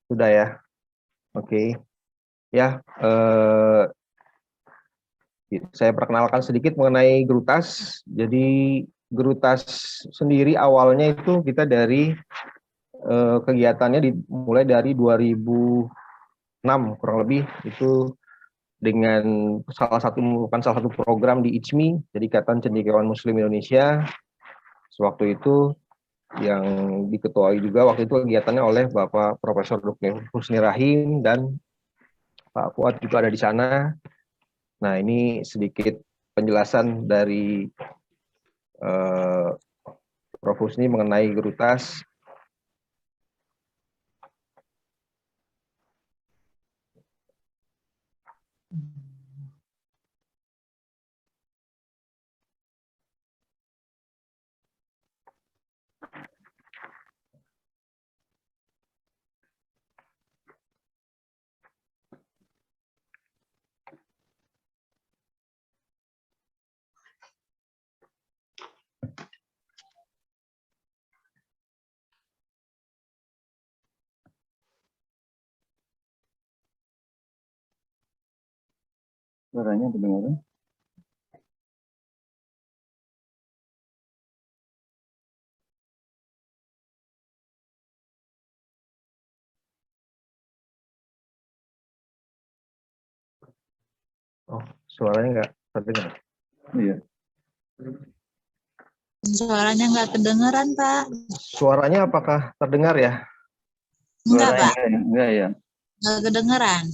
Sudah ya, oke. Ya, saya perkenalkan sedikit mengenai Grutas. Jadi Grutas sendiri awalnya itu kita dari kegiatannya dimulai dari 2006 kurang lebih, itu dengan merupakan salah satu program di ICMI, jadi Ikatan Cendekiawan Muslim Indonesia. Sewaktu itu yang diketuai juga waktu itu kegiatannya oleh Bapak Profesor Dr. Husni Rahim dan Pak Fuad juga ada di sana. Nah, ini sedikit penjelasan dari Prof. Husni mengenai Grutas. Suaranya kedengaran? Oh, suaranya nggak terdengar? Iya. Suaranya nggak kedengeran, Pak. Suaranya apakah terdengar ya? Enggak, Pak. Enggak ya. Nggak kedengeran.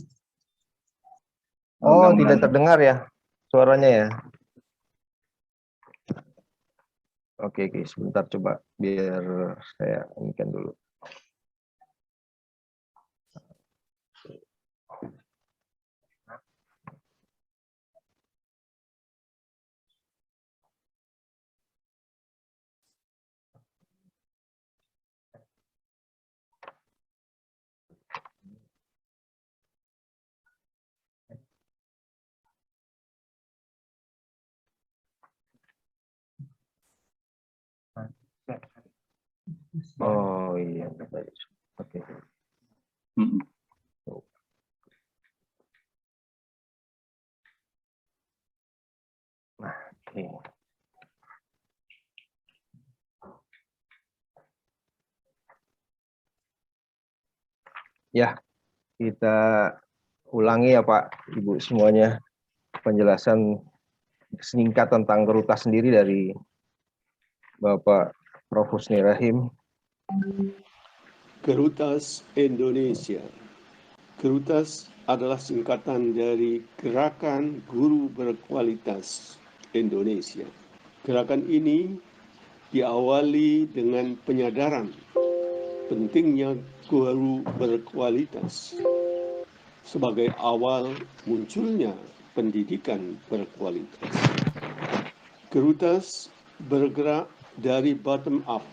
Oh, tidak terdengar ya suaranya ya? Oke, sebentar coba biar saya inikan dulu. Oh iya, oke. Nah, oke. Ya, kita ulangi ya Pak, Ibu semuanya penjelasan singkat tentang Grutas sendiri dari Bapak Prof. Husni Rahim. Grutas Indonesia. Grutas adalah singkatan dari Gerakan Guru Berkualitas Indonesia. Gerakan ini diawali dengan penyadaran pentingnya guru berkualitas sebagai awal munculnya pendidikan berkualitas. Grutas bergerak dari bottom up,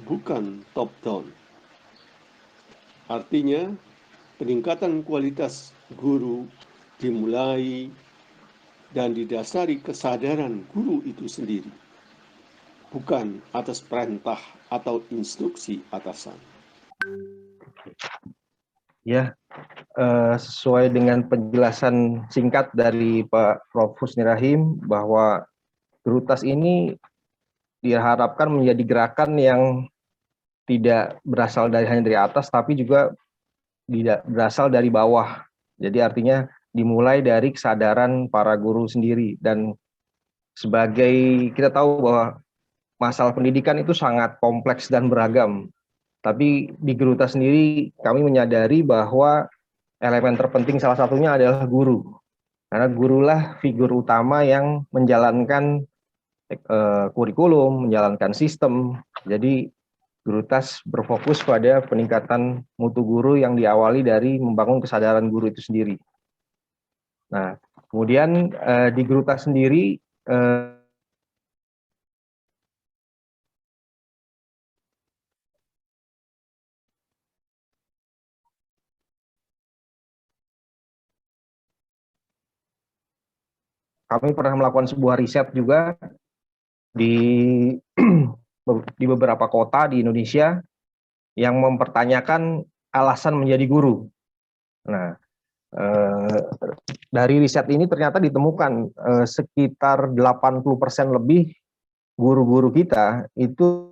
bukan top down. Artinya, peningkatan kualitas guru dimulai dan didasari kesadaran guru itu sendiri, bukan atas perintah atau instruksi atasan. Ya, sesuai dengan penjelasan singkat dari Pak Prof. Husni Rahim bahwa Grutas ini diharapkan menjadi gerakan yang tidak berasal hanya dari atas, tapi juga tidak berasal dari bawah. Jadi artinya dimulai dari kesadaran para guru sendiri. Dan sebagai kita tahu bahwa masalah pendidikan itu sangat kompleks dan beragam. Tapi di Grutas sendiri kami menyadari bahwa elemen terpenting salah satunya adalah guru. Karena gurulah figur utama yang menjalankan kurikulum, menjalankan sistem. Jadi Grutas berfokus pada peningkatan mutu guru yang diawali dari membangun kesadaran guru itu sendiri. Nah, kemudian di Grutas sendiri kami pernah melakukan sebuah riset juga di di beberapa kota di Indonesia yang mempertanyakan alasan menjadi guru. Nah, dari riset ini ternyata ditemukan sekitar 80% lebih guru-guru kita itu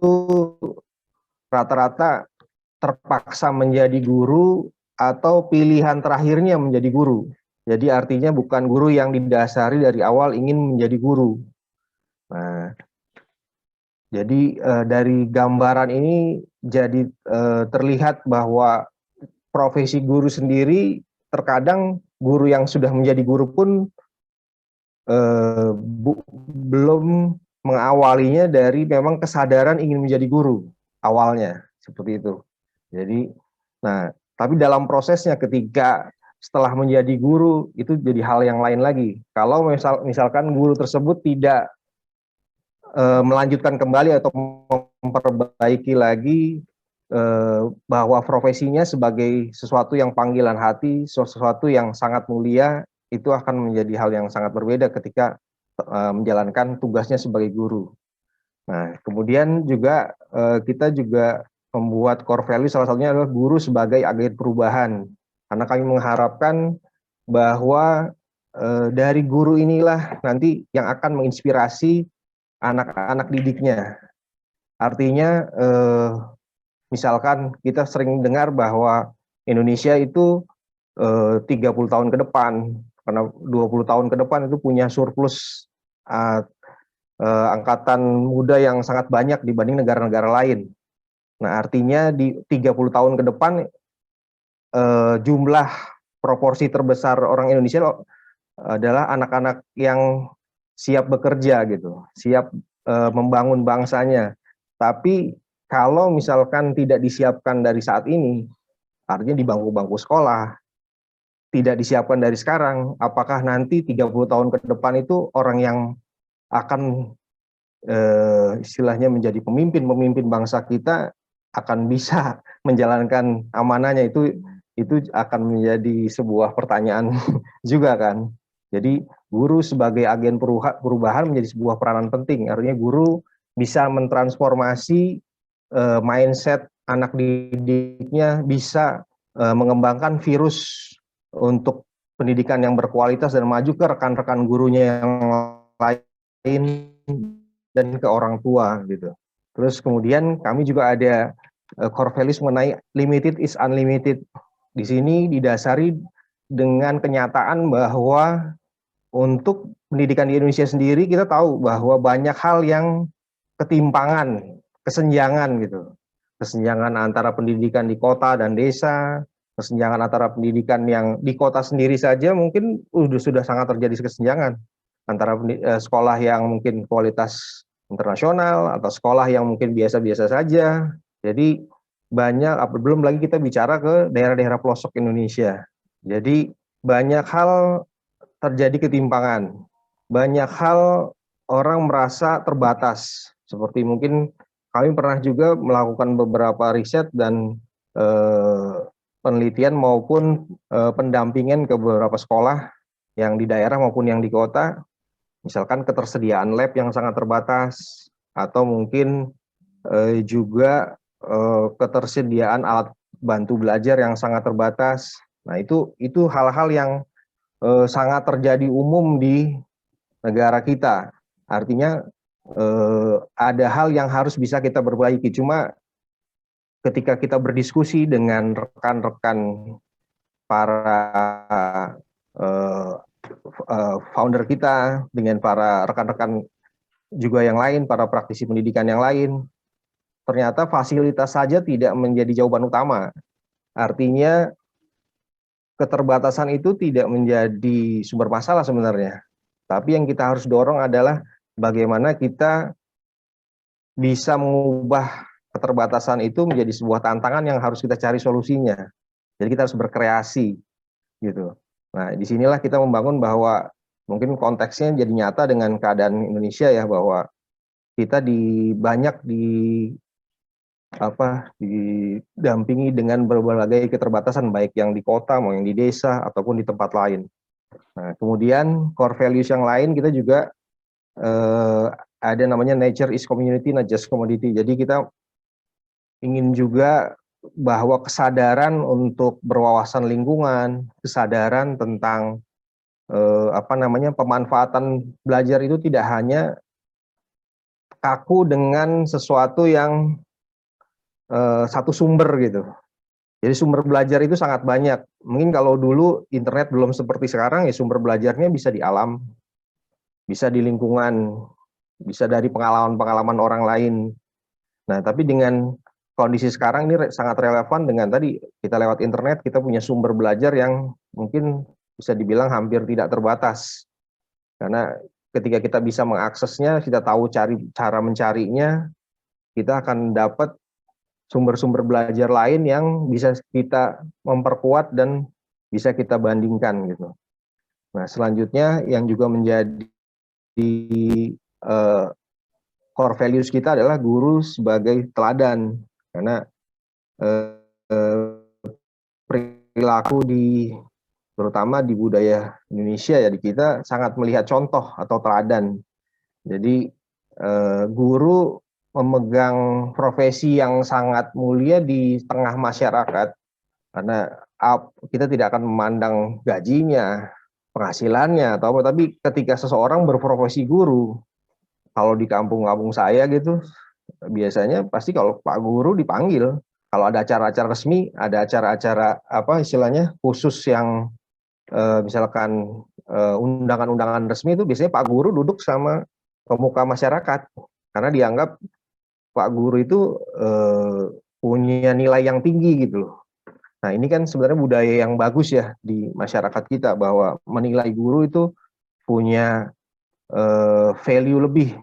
rata-rata terpaksa menjadi guru atau pilihan terakhirnya menjadi guru. Jadi artinya bukan guru yang didasari dari awal ingin menjadi guru. Nah, jadi dari gambaran ini jadi terlihat bahwa profesi guru sendiri terkadang guru yang sudah menjadi guru pun belum mengawalinya dari memang kesadaran ingin menjadi guru awalnya, seperti itu. Jadi, nah, tapi dalam prosesnya ketika setelah menjadi guru itu jadi hal yang lain lagi. Kalau misalkan guru tersebut tidak melanjutkan kembali atau memperbaiki lagi bahwa profesinya sebagai sesuatu yang panggilan hati, sesuatu yang sangat mulia, itu akan menjadi hal yang sangat berbeda ketika menjalankan tugasnya sebagai guru. Nah, kemudian juga kita juga membuat core value, salah satunya adalah guru sebagai agen perubahan. Karena kami mengharapkan bahwa dari guru inilah nanti yang akan menginspirasi anak-anak didiknya. Artinya misalkan kita sering dengar bahwa Indonesia itu 30 tahun ke depan, karena 20 tahun ke depan itu punya surplus angkatan muda yang sangat banyak dibanding negara-negara lain. Nah, artinya di 30 tahun ke depan jumlah proporsi terbesar orang Indonesia adalah anak-anak yang siap bekerja gitu, siap membangun bangsanya. Tapi kalau misalkan tidak disiapkan dari saat ini, artinya di bangku-bangku sekolah, tidak disiapkan dari sekarang, apakah nanti 30 tahun ke depan itu orang yang akan istilahnya menjadi pemimpin bangsa kita akan bisa menjalankan amanahnya, itu akan menjadi sebuah pertanyaan juga kan. Jadi guru sebagai agen perubahan menjadi sebuah peranan penting. Artinya guru bisa mentransformasi mindset anak didiknya, bisa mengembangkan virus untuk pendidikan yang berkualitas dan maju ke rekan-rekan gurunya yang lain dan ke orang tua gitu. Terus kemudian kami juga ada core values mengenai limited is unlimited. Di sini didasari dengan kenyataan bahwa untuk pendidikan di Indonesia sendiri kita tahu bahwa banyak hal yang ketimpangan, kesenjangan gitu. Kesenjangan antara pendidikan di kota dan desa, kesenjangan antara pendidikan yang di kota sendiri saja mungkin sudah sangat terjadi kesenjangan antara sekolah yang mungkin kualitas internasional atau sekolah yang mungkin biasa-biasa saja. Jadi banyak, belum lagi kita bicara ke daerah-daerah pelosok Indonesia. Jadi banyak hal terjadi ketimpangan, banyak hal orang merasa terbatas. Seperti mungkin kami pernah juga melakukan beberapa riset dan penelitian maupun pendampingan ke beberapa sekolah yang di daerah maupun yang di kota. Misalkan ketersediaan lab yang sangat terbatas, atau mungkin juga ketersediaan alat bantu belajar yang sangat terbatas. Nah, itu hal-hal yang sangat terjadi umum di negara kita. Artinya ada hal yang harus bisa kita perbaiki. Cuma ketika kita berdiskusi dengan rekan-rekan para founder kita, dengan para rekan-rekan juga yang lain, para praktisi pendidikan yang lain, ternyata fasilitas saja tidak menjadi jawaban utama. Artinya keterbatasan itu tidak menjadi sumber masalah sebenarnya. Tapi yang kita harus dorong adalah bagaimana kita bisa mengubah keterbatasan itu menjadi sebuah tantangan yang harus kita cari solusinya. Jadi kita harus berkreasi gitu. Nah, disinilah kita membangun bahwa mungkin konteksnya jadi nyata dengan keadaan Indonesia ya, bahwa kita banyak didampingi dengan berbagai keterbatasan, baik yang di kota maupun yang di desa ataupun di tempat lain. Nah, kemudian core values yang lain kita juga ada namanya nature is community, not just commodity. Jadi kita ingin juga bahwa kesadaran untuk berwawasan lingkungan, kesadaran tentang pemanfaatan belajar itu tidak hanya kaku dengan sesuatu yang satu sumber gitu. Jadi sumber belajar itu sangat banyak. Mungkin kalau dulu internet belum seperti sekarang, ya sumber belajarnya bisa di alam, bisa di lingkungan, bisa dari pengalaman-pengalaman orang lain. Nah, tapi dengan kondisi sekarang ini sangat relevan dengan tadi kita lewat internet, kita punya sumber belajar yang mungkin bisa dibilang hampir tidak terbatas. Karena ketika kita bisa mengaksesnya, kita tahu cara mencarinya, kita akan dapat sumber-sumber belajar lain yang bisa kita memperkuat dan bisa kita bandingkan gitu. Nah, selanjutnya yang juga menjadi core values kita adalah guru sebagai teladan, karena perilaku terutama di budaya Indonesia ya, di kita sangat melihat contoh atau teladan. Jadi guru memegang profesi yang sangat mulia di tengah masyarakat, karena kita tidak akan memandang gajinya, penghasilannya atau apa, tapi ketika seseorang berprofesi guru, kalau di kampung-kampung saya gitu, biasanya pasti kalau Pak Guru dipanggil, kalau ada acara-acara resmi, ada acara-acara istilahnya khusus yang misalkan undangan-undangan resmi, itu biasanya Pak Guru duduk sama pemuka masyarakat, karena dianggap Pak Guru itu punya nilai yang tinggi gitu loh. Nah, ini kan sebenarnya budaya yang bagus ya di masyarakat kita, bahwa menilai guru itu punya value lebih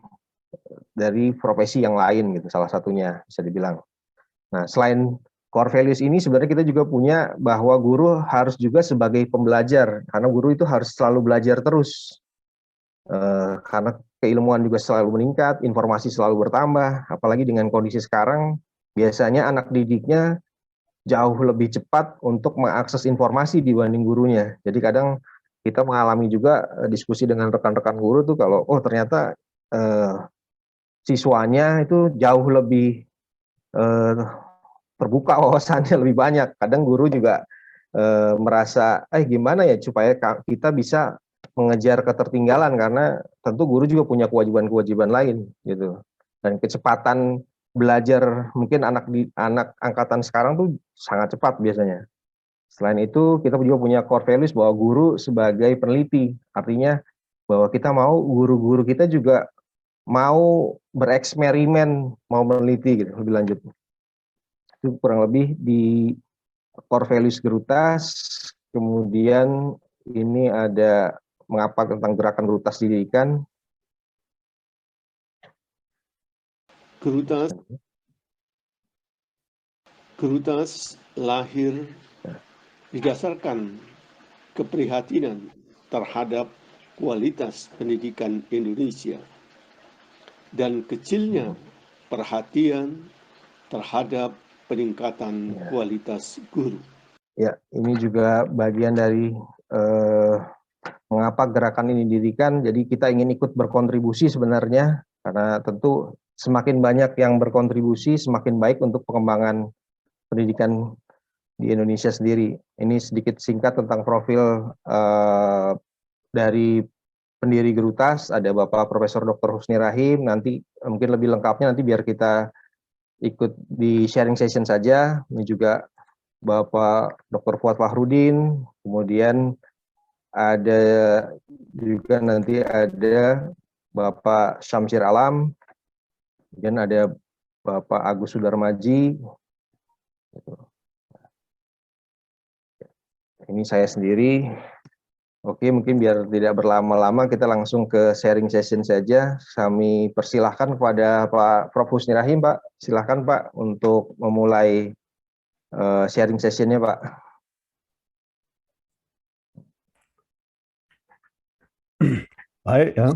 dari profesi yang lain gitu, salah satunya bisa dibilang. Nah, selain core values ini sebenarnya kita juga punya bahwa guru harus juga sebagai pembelajar, karena guru itu harus selalu belajar terus. Karena keilmuan juga selalu meningkat, informasi selalu bertambah, apalagi dengan kondisi sekarang, biasanya anak didiknya jauh lebih cepat untuk mengakses informasi dibanding gurunya. Jadi kadang kita mengalami juga diskusi dengan rekan-rekan guru tuh, kalau ternyata siswanya itu jauh lebih terbuka wawasannya, lebih banyak. Kadang guru juga merasa gimana ya supaya kita bisa mengejar ketertinggalan, karena tentu guru juga punya kewajiban-kewajiban lain gitu. Dan kecepatan belajar mungkin anak angkatan sekarang tuh sangat cepat biasanya. Selain itu kita juga punya core values bahwa guru sebagai peneliti, artinya bahwa kita mau guru-guru kita juga mau bereksperimen, mau meneliti gitu lebih lanjut. Itu kurang lebih di core values Gerutas. Kemudian ini ada mengapa tentang gerakan Gerutas didirikan. Gerutas lahir didasarkan keprihatinan terhadap kualitas pendidikan Indonesia dan kecilnya perhatian terhadap peningkatan kualitas guru. Ya, ini juga bagian dari mengapa gerakan ini didirikan. Jadi kita ingin ikut berkontribusi sebenarnya, karena tentu semakin banyak yang berkontribusi, semakin baik untuk pengembangan pendidikan di Indonesia sendiri. Ini sedikit singkat tentang profil dari pendiri Gerutas. Ada Bapak Profesor Dr. Husni Rahim. Nanti mungkin lebih lengkapnya nanti biar kita ikut di sharing session saja. Ini juga Bapak Dr. Fuad Fahrudin, kemudian ada juga nanti ada Bapak Syamsir Alam, kemudian ada Bapak Agus Sudarmaji. Ini saya sendiri. Oke, mungkin biar tidak berlama-lama kita langsung ke sharing session saja. Kami persilahkan kepada Pak Prof. Husni Rahim, Pak. Silahkan Pak untuk memulai sharing sessionnya, Pak. Baik ya.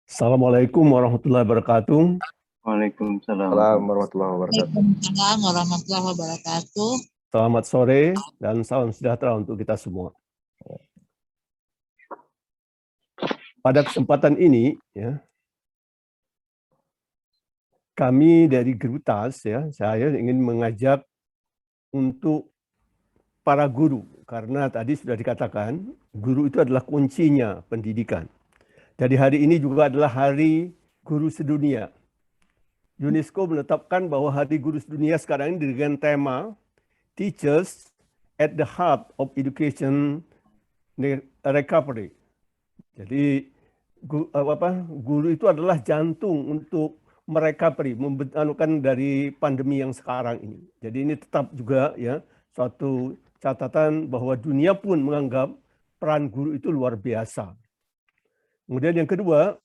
Assalamualaikum warahmatullahi wabarakatuh. Waalaikumsalam warahmatullahi wabarakatuh. Waalaikumsalam warahmatullahi wabarakatuh. Selamat sore dan salam sejahtera untuk kita semua. Pada kesempatan ini, ya, kami dari Gerutas ya, saya ingin mengajak untuk para guru, karena tadi sudah dikatakan guru itu adalah kuncinya pendidikan. Jadi hari ini juga adalah Hari Guru Sedunia. UNESCO menetapkan bahwa Hari Guru Sedunia sekarang ini dengan tema Teachers at the Heart of Education Recovery. Jadi guru itu adalah jantung untuk merecovery, membentukkan dari pandemi yang sekarang ini. Jadi ini tetap juga ya suatu catatan bahwa dunia pun menganggap peran guru itu luar biasa. Kemudian yang kedua,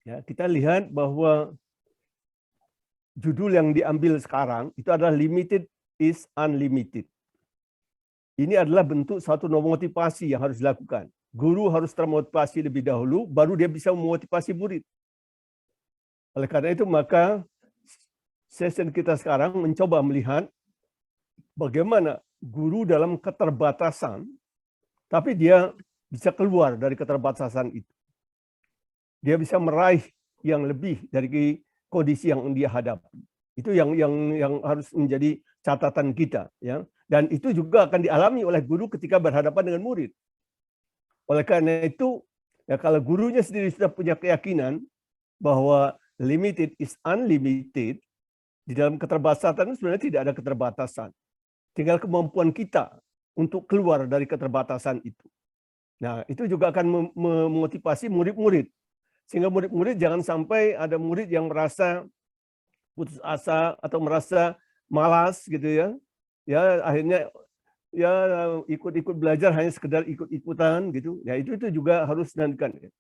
ya kita lihat bahwa judul yang diambil sekarang itu adalah Limited is Unlimited. Ini adalah bentuk suatu motivasi yang harus dilakukan. Guru harus termotivasi lebih dahulu, baru dia bisa memotivasi murid. Oleh karena itu, maka session kita sekarang mencoba melihat bagaimana guru dalam keterbatasan, tapi dia bisa keluar dari keterbatasan itu. Dia bisa meraih yang lebih dari kondisi yang dia hadapi. Itu yang harus menjadi catatan kita, ya. Dan itu juga akan dialami oleh guru ketika berhadapan dengan murid. Oleh karena itu, ya kalau gurunya sendiri sudah punya keyakinan bahwa limited is unlimited, di dalam keterbatasan sebenarnya tidak ada keterbatasan. Tinggal kemampuan kita untuk keluar dari keterbatasan itu. Nah, itu juga akan memotivasi murid-murid. Sehingga murid-murid jangan sampai ada murid yang merasa putus asa atau merasa malas gitu ya. Ya akhirnya ya ikut-ikut belajar hanya sekedar ikut-ikutan gitu. Ya itu juga harus dilakukan.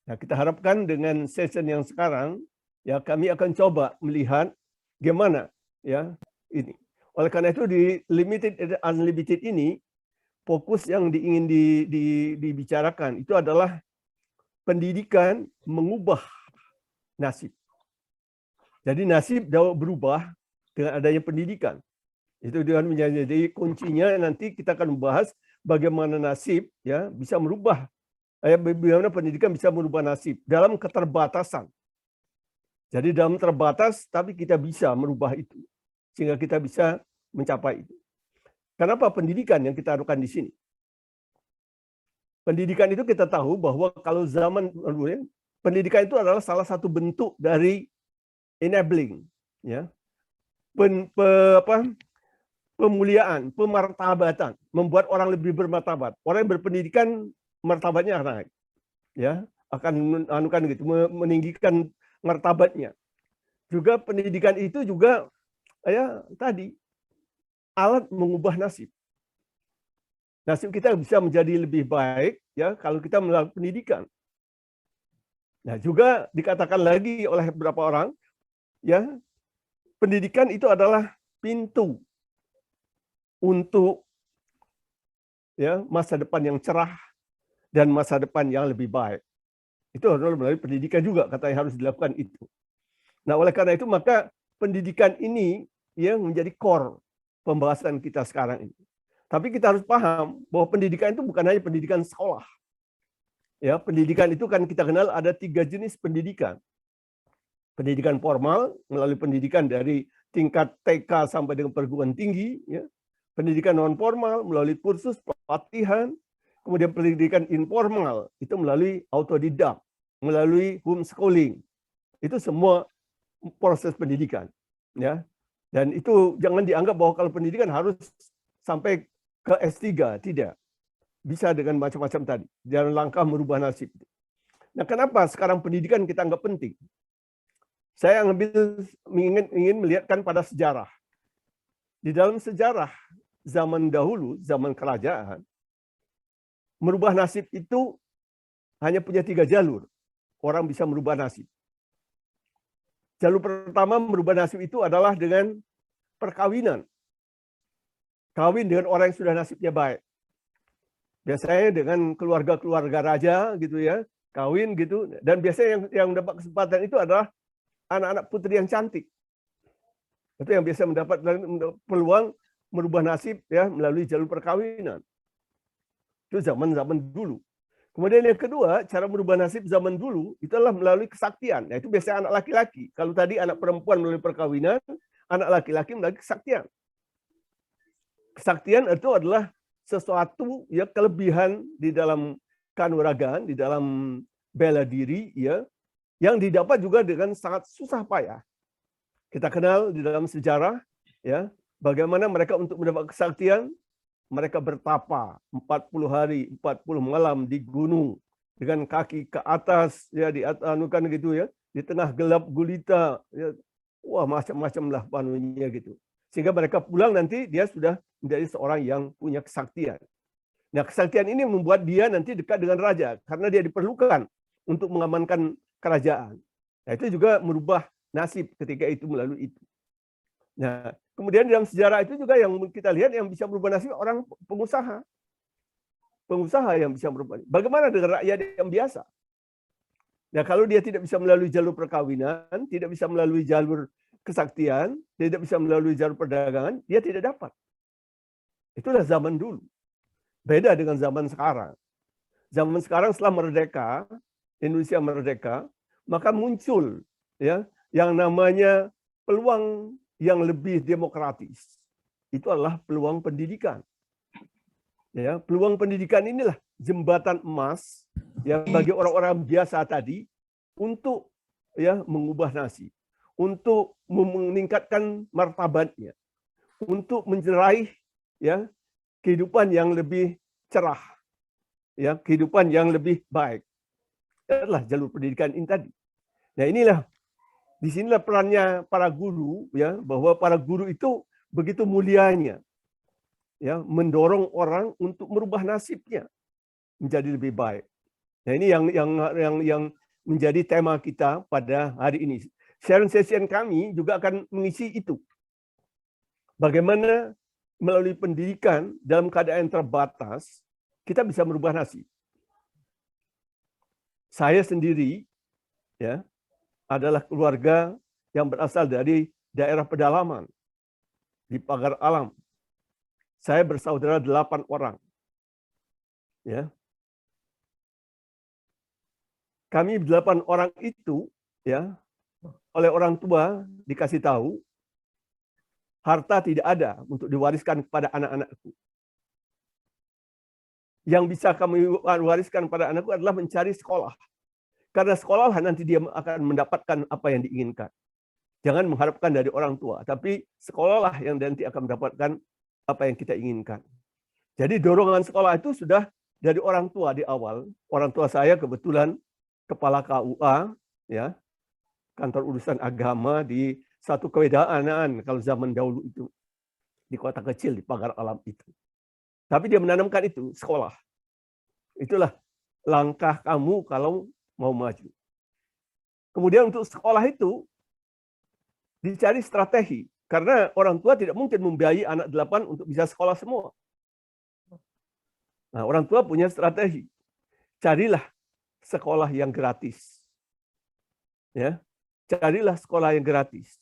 Nah, kita harapkan dengan session yang sekarang ya kami akan coba melihat gimana ya ini. Oleh karena itu di limited and unlimited ini fokus yang ingin dibicarakan itu adalah pendidikan mengubah nasib. Jadi nasib dapat berubah dengan adanya pendidikan. Itu dengan menjadi kuncinya nanti kita akan membahas bagaimana nasib ya bisa merubah, bagaimana pendidikan bisa merubah nasib dalam keterbatasan. Jadi dalam terbatas tapi kita bisa merubah itu sehingga kita bisa mencapai itu. Kenapa pendidikan yang kita lakukan di sini? Pendidikan itu kita tahu bahwa kalau zaman dulu pendidikan itu adalah salah satu bentuk dari enabling ya. Pemuliaan, pemartabatan, membuat orang lebih bermartabat. Orang yang berpendidikan martabatnya naik, ya akan anukan gitu, meninggikan martabatnya. Juga pendidikan itu juga, ya tadi alat mengubah nasib. Nasib kita bisa menjadi lebih baik, ya kalau kita melakukan pendidikan. Nah juga dikatakan lagi oleh beberapa orang, ya pendidikan itu adalah pintu untuk ya masa depan yang cerah dan masa depan yang lebih baik. Itu adalah melalui pendidikan juga katanya harus dilakukan itu. Nah, oleh karena itu maka pendidikan ini yang menjadi core pembahasan kita sekarang ini. Tapi kita harus paham bahwa pendidikan itu bukan hanya pendidikan sekolah. Ya, pendidikan itu kan kita kenal ada 3 jenis pendidikan. Pendidikan formal melalui pendidikan dari tingkat TK sampai dengan perguruan tinggi, ya. Pendidikan non formal melalui kursus pelatihan, kemudian pendidikan informal itu melalui autodidak, melalui homeschooling. Itu semua proses pendidikan, ya. Dan itu jangan dianggap bahwa kalau pendidikan harus sampai ke S3, tidak. Bisa dengan macam-macam tadi, dalam langkah merubah nasib. Nah, kenapa sekarang pendidikan kita anggap penting? Saya ingin melihatkan pada sejarah. Di dalam sejarah zaman dahulu, zaman kerajaan, merubah nasib itu hanya punya 3 jalur. Orang bisa merubah nasib. Jalur pertama merubah nasib itu adalah dengan perkawinan. Kawin dengan orang yang sudah nasibnya baik. Biasanya dengan keluarga-keluarga raja gitu ya, kawin gitu. Dan biasanya yang mendapat kesempatan itu adalah anak-anak putri yang cantik. Itu yang biasa mendapat peluang merubah nasib ya melalui jalur perkawinan. Itu zaman-zaman dulu. Kemudian yang kedua, cara merubah nasib zaman dulu itu adalah melalui kesaktian. Nah, itu biasanya anak laki-laki. Kalau tadi anak perempuan melalui perkawinan, anak laki-laki melalui kesaktian. Kesaktian itu adalah sesuatu ya kelebihan di dalam kanuragan, di dalam bela diri ya, yang didapat juga dengan sangat susah payah. Kita kenal di dalam sejarah ya, bagaimana mereka untuk mendapat kesaktian, mereka bertapa 40 hari, 40 malam di gunung dengan kaki ke atas ya, di atas kan gitu ya, di tengah gelap gulita ya. Wah, macam-macam lah panunya gitu. Sehingga mereka pulang nanti dia sudah menjadi seorang yang punya kesaktian. Nah, kesaktian ini membuat dia nanti dekat dengan raja karena dia diperlukan untuk mengamankan kerajaan. Nah, itu juga merubah nasib ketika itu melalui itu. Nah, kemudian dalam sejarah itu juga yang kita lihat yang bisa merubah nasib orang pengusaha. Pengusaha yang bisa merubah. Bagaimana dengan rakyat yang biasa? Nah, kalau dia tidak bisa melalui jalur perkawinan, tidak bisa melalui jalur kesaktian, tidak bisa melalui jalur perdagangan, dia tidak dapat. Itulah zaman dulu. Beda dengan zaman sekarang. Zaman sekarang setelah merdeka, Indonesia merdeka, maka muncul ya yang namanya peluang yang lebih demokratis. Itu adalah peluang pendidikan. Ya, peluang pendidikan inilah jembatan emas yang bagi orang-orang biasa tadi untuk ya mengubah nasib, untuk meningkatkan martabatnya, untuk menjeraih ya kehidupan yang lebih cerah, ya kehidupan yang lebih baik. Adalah jalur pendidikan ini tadi. Nah, inilah disinilah perannya para guru ya, bahwa para guru itu begitu mulianya ya mendorong orang untuk merubah nasibnya menjadi lebih baik. Nah, ini yang menjadi tema kita pada hari ini. Sharing session kami juga akan mengisi itu. Bagaimana melalui pendidikan dalam keadaan terbatas kita bisa merubah nasib. Saya sendiri ya adalah keluarga yang berasal dari daerah pedalaman di Pagar Alam. Saya bersaudara 8 orang. Ya. Kami 8 orang itu ya oleh orang tua dikasih tahu harta tidak ada untuk diwariskan kepada anak-anakku. Yang bisa kami wariskan pada anakku adalah mencari sekolah. Karena sekolah nanti dia akan mendapatkan apa yang diinginkan. Jangan mengharapkan dari orang tua, tapi sekolahlah yang nanti akan mendapatkan apa yang kita inginkan. Jadi dorongan sekolah itu sudah dari orang tua di awal. Orang tua saya kebetulan kepala KUA, ya, kantor urusan agama di satu kewedaanaan kalau zaman dahulu itu di kota kecil di Pagar Alam itu. Tapi dia menanamkan itu sekolah. Itulah langkah kamu kalau mau maju. Kemudian untuk sekolah itu dicari strategi. Karena orang tua tidak mungkin membiayai anak 8 untuk bisa sekolah semua. Nah, orang tua punya strategi. Carilah sekolah yang gratis. Ya, carilah sekolah yang gratis.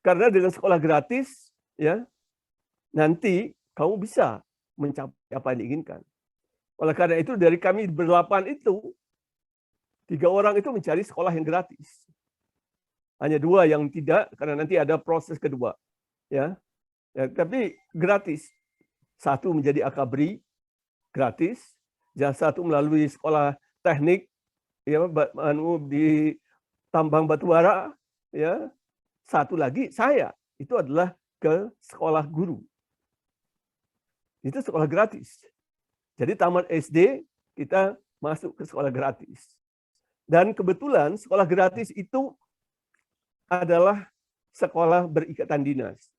Karena dengan sekolah gratis, ya, nanti kamu bisa mencapai apa yang diinginkan. Oleh karena itu dari kami ber-8 itu 3 orang itu mencari sekolah yang gratis. Hanya 2 yang tidak, karena nanti ada proses kedua. Ya, tapi gratis. 1 menjadi akabri, gratis. Dan 1 melalui sekolah teknik, ya, di tambang batubara. Ya, 1 lagi saya. Itu adalah ke sekolah guru. Itu sekolah gratis. Jadi tamat SD, kita masuk ke sekolah gratis. Dan kebetulan sekolah gratis itu adalah sekolah berikatan dinas.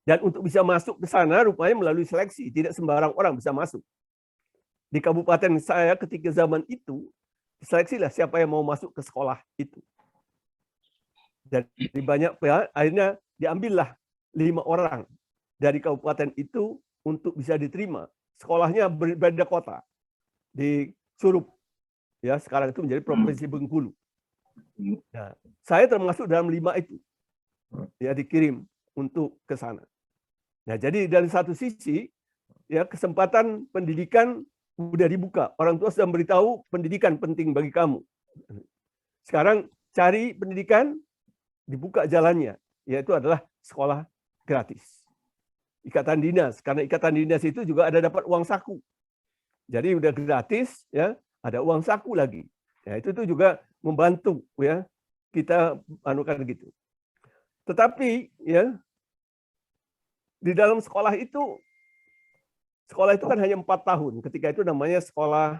Dan untuk bisa masuk ke sana rupanya melalui seleksi, tidak sembarang orang bisa masuk. Di kabupaten saya ketika zaman itu, seleksilah siapa yang mau masuk ke sekolah itu. Dari banyak pihak, akhirnya diambillah 5 orang dari kabupaten itu untuk bisa diterima. Sekolahnya berbeda kota, di Curup. Ya, sekarang itu menjadi Provinsi Bengkulu. Nah, saya termasuk dalam 5 itu, ya, dikirim untuk ke sana. Nah, jadi dari satu sisi, ya, kesempatan pendidikan udah dibuka. Orang tua sudah memberitahu pendidikan penting bagi kamu. Sekarang cari pendidikan, dibuka jalannya, yaitu adalah sekolah gratis. Ikatan dinas, karena ikatan dinas itu juga ada dapat uang saku. Jadi udah gratis, ya, ada uang saku lagi. Ya, itu tuh juga membantu, ya, kita anukan gitu. Tetapi, ya, di dalam sekolah itu kan hanya 4 tahun. Ketika itu namanya sekolah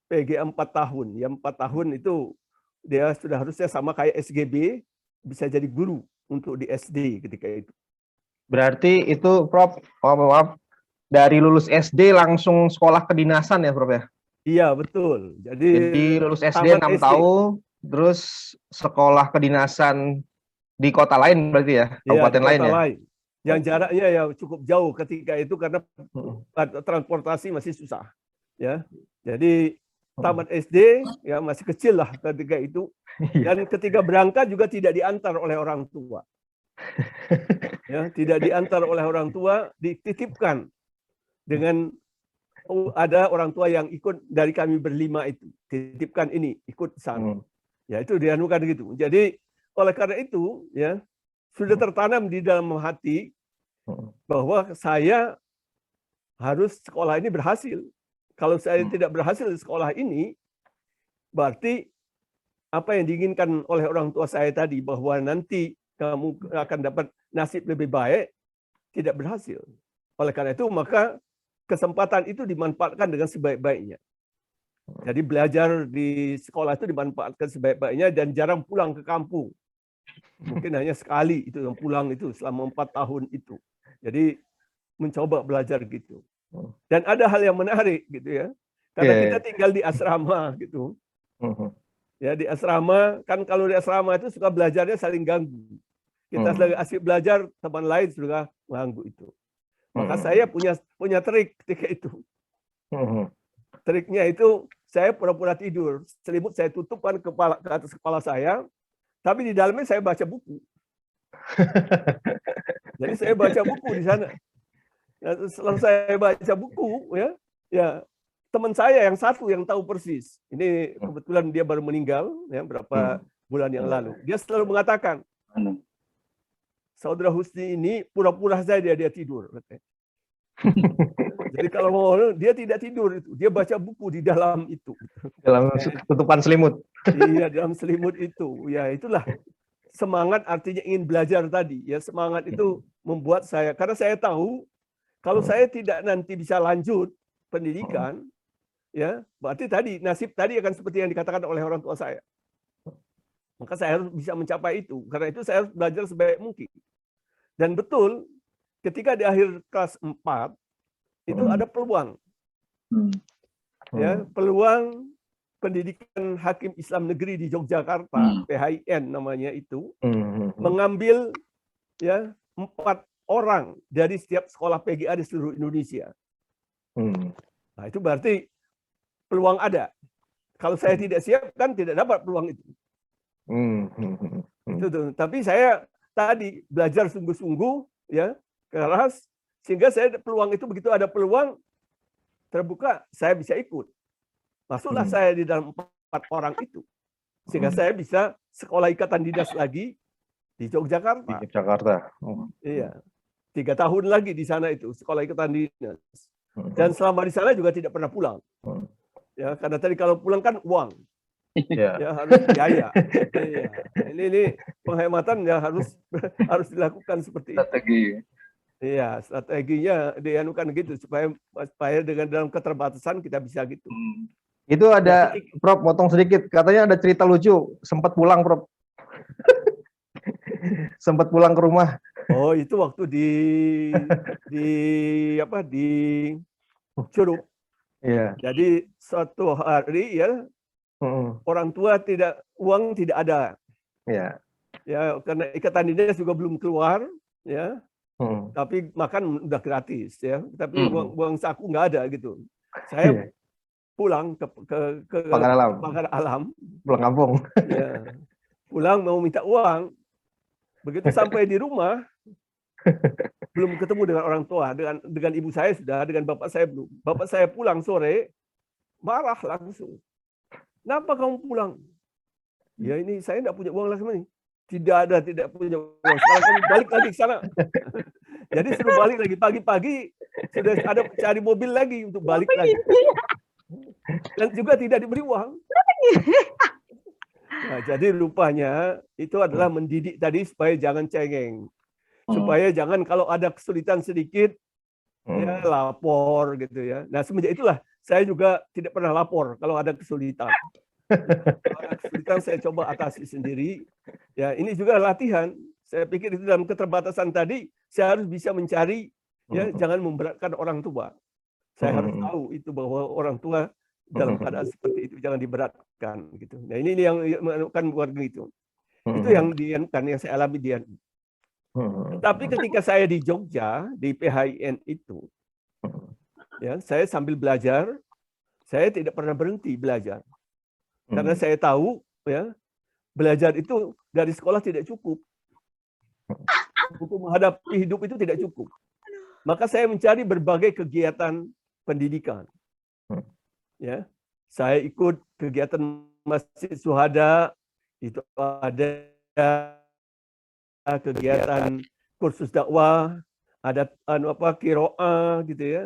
PGA 4 tahun. Yang 4 tahun itu dia sudah harusnya sama kayak SGB, bisa jadi guru untuk di SD ketika itu. Berarti itu Prof, maaf, dari lulus SD langsung sekolah kedinasan ya Prof ya? Iya, betul. Jadi lulus SD 6 tahun, terus sekolah kedinasan di kota lain berarti ya, kabupaten lain ya? Yang jaraknya ya cukup jauh ketika itu karena transportasi masih susah, ya. Jadi tamat SD ya masih kecil lah ketika itu, dan ketika berangkat juga tidak diantar oleh orang tua, ya, tidak diantar oleh orang tua, dititipkan dengan ada orang tua yang ikut dari kami berlima itu, titipkan ini ikut sana, ya itu dianukan gitu. Jadi oleh karena itu ya sudah tertanam di dalam hati bahwa saya harus sekolah ini berhasil. Kalau saya tidak berhasil di sekolah ini, berarti apa yang diinginkan oleh orang tua saya tadi, bahwa nanti kamu akan dapat nasib lebih baik, tidak berhasil. Oleh karena itu, maka kesempatan itu dimanfaatkan dengan sebaik-baiknya. Jadi belajar di sekolah itu dimanfaatkan sebaik-baiknya dan jarang pulang ke kampung. Mungkin hanya sekali itu yang pulang itu selama 4 tahun itu. Jadi mencoba belajar gitu. Dan ada hal yang menarik gitu ya. Karena kita tinggal di asrama gitu. Ya di asrama, kan kalau di asrama itu suka belajarnya saling ganggu. Kita lagi asik belajar, teman lain sudah mengganggu itu. Maka saya punya trik ketika itu. Triknya itu saya pura-pura tidur. Selimut saya tutupkan ke atas kepala saya. Tapi di dalamnya saya baca buku. Jadi saya baca buku di sana. Nah, setelah saya baca buku, ya teman saya yang satu yang tahu persis. Ini kebetulan dia baru meninggal, ya berapa bulan yang lalu. Dia selalu mengatakan, Saudara Husni ini pura-pura saja dia tidur. Jadi kalau mau dia tidak tidur itu, dia baca buku di dalam itu. Dalam tutupan selimut. Iya, dalam selimut itu. Ya, itulah semangat, artinya ingin belajar tadi. Ya, semangat itu membuat saya, karena saya tahu kalau saya tidak nanti bisa lanjut pendidikan, ya, berarti tadi nasib tadi akan seperti yang dikatakan oleh orang tua saya. Maka saya harus bisa mencapai itu. Karena itu saya harus belajar sebaik mungkin. Dan betul, ketika di akhir kelas 4 itu ada peluang. Ya, peluang pendidikan Hakim Islam Negeri di Yogyakarta, PHIN namanya itu, mengambil ya 4 orang dari setiap sekolah PGA di seluruh Indonesia. Nah, itu berarti peluang ada. Kalau saya tidak siap kan tidak dapat peluang itu. Tapi saya tadi belajar sungguh-sungguh, ya, keras, sehingga saya peluang itu begitu ada peluang terbuka, saya bisa ikut. Masuklah saya di dalam 4 orang itu. Sehingga saya bisa sekolah ikatan dinas lagi di Yogyakarta. Di Jakarta. Iya. 3 tahun lagi di sana itu, sekolah ikatan dinas. Dan selama di sana juga tidak pernah pulang. Ya, karena tadi kalau pulang kan uang. Ya, harus biaya. Iya. Ini penghematan ya harus dilakukan seperti itu. Strategi. Iya, strateginya dianukan gitu supaya dengan dalam keterbatasan kita bisa gitu. Itu ada, Prof, potong sedikit. Katanya ada cerita lucu, sempat pulang, Prof. Sempat pulang ke rumah. Oh, itu waktu di Curug. Iya. Jadi suatu hari ya orang tua uang tidak ada. Iya. Ya, karena ikatan dinas juga belum keluar, ya. Tapi makan udah gratis, ya. Tapi uang saku nggak ada gitu. Saya pulang ke Pagar Alam. Pulang kampung. Ya. Pulang mau minta uang. Begitu sampai di rumah, belum ketemu dengan orang tua, dengan ibu saya sudah, dengan bapak saya belum. Bapak saya pulang sore, marah langsung. Kenapa kamu pulang? Ya ini saya tidak punya uang lagi nih. Tidak punya uang. Sekarang kamu balik lagi ke sana. Jadi suruh balik lagi pagi-pagi sudah ada cari mobil lagi untuk balik lagi. Dan juga tidak diberi uang. Nah, jadi rupanya itu adalah mendidik tadi supaya jangan cengeng. Supaya jangan kalau ada kesulitan sedikit ya lapor gitu ya. Nah, semenjak itulah saya juga tidak pernah lapor kalau ada kesulitan. Kalau ada kesulitan saya coba atasi sendiri. Ya, ini juga latihan. Saya pikir itu dalam keterbatasan tadi saya harus bisa mencari ya, jangan memberatkan orang tua. Saya harus tahu itu bahwa orang tua dalam keadaan seperti itu jangan diberatkan gitu. Nah, ini yang menentukan keluarga itu. Itu yang saya alami dia. Tapi ketika saya di Jogja di PHIN itu, ya saya sambil belajar, saya tidak pernah berhenti belajar, karena saya tahu ya belajar itu dari sekolah tidak cukup untuk menghadapi hidup itu tidak cukup. Maka saya mencari berbagai kegiatan pendidikan. Ya, saya ikut kegiatan Masjid Syuhada, itu ada kegiatan kursus dakwah, ada qiraah gitu ya.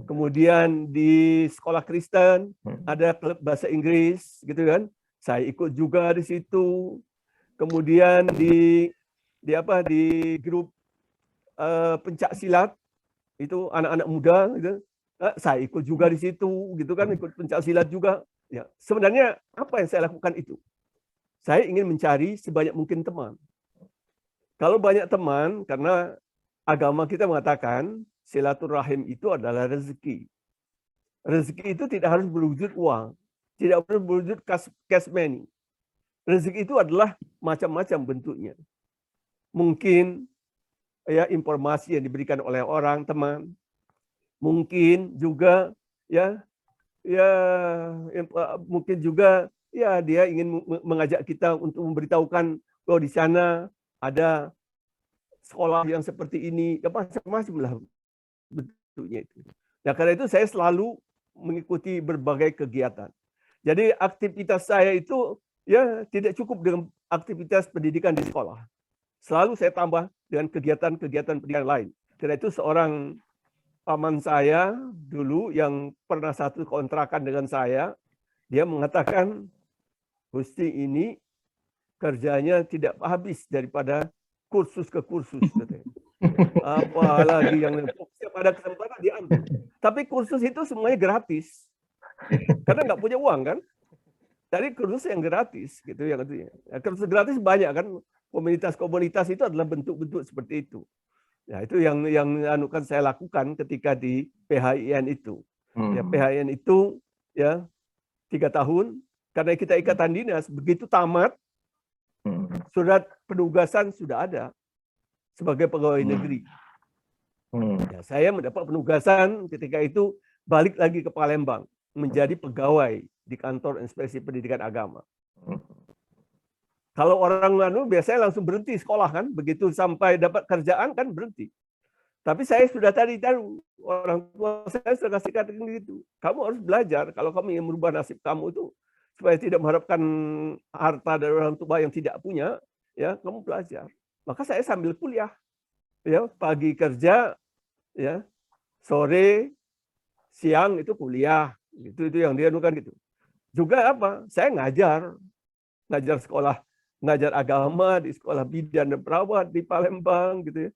Kemudian di sekolah Kristen ada klub bahasa Inggris gitu kan. Saya ikut juga di situ. Kemudian di grup pencak silat itu anak-anak muda gitu. Saya ikut juga di situ gitu kan, ikut pencak silat juga. Ya, sebenarnya apa yang saya lakukan itu? Saya ingin mencari sebanyak mungkin teman. Kalau banyak teman, karena agama kita mengatakan silaturahim itu adalah rezeki. Rezeki itu tidak harus berwujud uang, tidak harus berwujud cash money. Rezeki itu adalah macam-macam bentuknya. Mungkin ya informasi yang diberikan oleh orang teman, mungkin juga mungkin juga ya dia ingin mengajak kita untuk memberitahukan bahwa di sana ada sekolah yang seperti ini, ya macam-macam lah bentuknya itu. Nah, karena itu saya selalu mengikuti berbagai kegiatan. Jadi aktivitas saya itu ya tidak cukup dengan aktivitas pendidikan di sekolah. Selalu saya tambah dengan kegiatan-kegiatan pendidikan lain. Karena itu seorang paman saya dulu yang pernah satu kontrakan dengan saya, dia mengatakan, Gusti ini kerjanya tidak habis daripada kursus ke kursus. Katanya. Apalagi yang setiap ada kesempatan diambil. Tapi kursus itu semuanya gratis. Karena nggak punya uang kan. Jadi kursus yang gratis. gitu yang kursus gratis banyak kan. Komunitas-komunitas itu adalah bentuk-bentuk seperti itu. Ya, itu yang akan saya lakukan ketika di PHIN itu. Ya, PHIN itu ya 3 tahun karena kita ikatan dinas, begitu tamat surat penugasan sudah ada sebagai pegawai negeri. Ya, saya mendapat penugasan ketika itu balik lagi ke Palembang menjadi pegawai di kantor Inspeksi Pendidikan Agama. Kalau orang biasanya langsung berhenti sekolah kan, begitu sampai dapat kerjaan kan berhenti. Tapi saya sudah tadi tahu, orang tua saya sudah kasih kata gitu. Kamu harus belajar kalau kamu ingin merubah nasib kamu itu supaya tidak mengharapkan harta dari orang tua yang tidak punya, ya kamu belajar. Maka saya sambil kuliah, ya pagi kerja, ya sore, siang itu kuliah, itu yang dia lakukan gitu. Juga apa? Saya ngajar sekolah. Ngajar agama di sekolah bidan dan perawat di Palembang gitu ya.